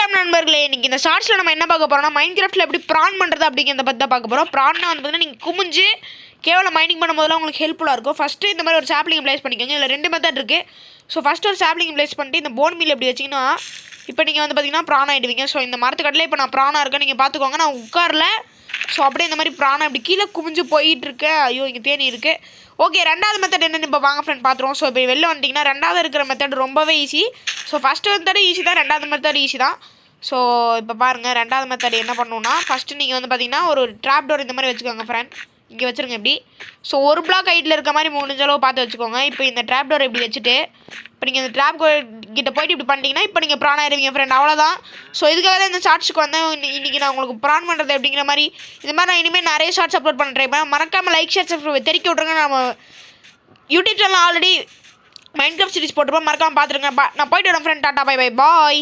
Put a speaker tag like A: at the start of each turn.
A: வணக்கம் நண்பர்களே. இன்னைக்கு இந்த ஷார்ட்ஸில் நம்ம என்ன பார்க்க போகிறோம்னா மைன்கிராஃப்ட்டில் எப்படி ப்ரான் பண்ணுறது அப்படிங்கிறத பற்றி தான் பார்க்க போகிறோம். ப்ரான்னா வந்து பார்த்தீங்கன்னா நீங்கள் குமிஞ்சு கேவலம் மைனிங் பண்ணும்போதெல்லாம் உங்களுக்கு ஹெல்ப்ஃபுல்லாக இருக்கும். ஃபஸ்ட்டு இந்த மாதிரி ஒரு சாப்லிங் ப்ளேஸ் பண்ணிக்கோங்க. இதில் 2 மெத்தட் இருக்குது. ஸோ ஃபஸ்ட்டு ஒரு சாப்லிங் ப்ளேஸ் பண்ணிட்டு இந்த போன் மீல் எப்படி வச்சிங்கன்னா இப்போ நீங்கள் வந்து பார்த்தீங்கன்னா ப்ரான் ஆகிடுவீங்க. ஸோ இந்த மரத்துக்கடலே இப்போ நான் ப்ரானாக இருக்கேன், நீங்கள் பார்த்துக்கோங்க. நான் உட்காரல. ஸோ அப்படியே இந்த மாதிரி ப்ரானை இப்படி கீழே குமிஞ்சு போயிட்டுருக்கேன். ஐயோ இங்கே தேனி இருக்குது. ஓகே, ரெண்டாவது மெத்தட் என்னென்னு இப்போ வாங்க ஃப்ரெண்ட் பார்த்துருவோம். ஸோ இப்போ வெளில வந்துட்டிங்கன்னா ரெண்டாவது இருக்கிற மெத்தட் ரொம்பவே easy. So first method easy தான், ரெண்டாவது மெத்தட் ஈஸி தான். ஸோ இப்போ பாருங்கள், ரெண்டாவது மெத்தட் என்ன பண்ணணுன்னா ஃபஸ்ட்டு நீங்கள் வந்து பார்த்தீங்கன்னா ஒரு ட்ராப் டோர் இந்த மாதிரி வச்சுக்கோங்க ஃப்ரெண்ட். இங்கே வச்சுருங்க இப்படி. ஸோ ஒரு பிளாக் ஹைட்டில் இருக்க மாதிரி முடிஞ்ச அளவு பார்த்து வச்சுக்கோங்க. இப்போ இந்த ட்ராப் டோர் இப்படி வச்சுட்டு இப்போ நீங்கள் இந்த ட்ராப் கிட்ட போயிட்டு இப்படி பண்ணிட்டீங்கன்னா இப்போ நீங்கள் ப்ரான் ஆயிருவீங்க ஃப்ரெண்ட். அவ்வளோதான். ஸோ இதுக்காக தான் இந்த ஷார்ட்ஸுக்கு வந்து இன்றைக்கி நான் உங்களுக்கு ப்ரான் பண்ணுறது அப்படிங்கிற மாதிரி இது மாதிரி நான் இனிமேல் நிறைய ஷார்ட்ஸ் அப்லோட் பண்ணுறேன். இப்போ மறக்காமல் லைக் ஷேர் சப்ஸ்கிரைப் தெரிவிக்க விட்ருங்க. நம்ம YouTube channel already Minecraft series போட்டுருப்போம், மறக்காமல் பார்த்துருங்க. நான் போயிட்டு வரேன் ஃப்ரெண்ட். டாட்டா பை பை பாய்.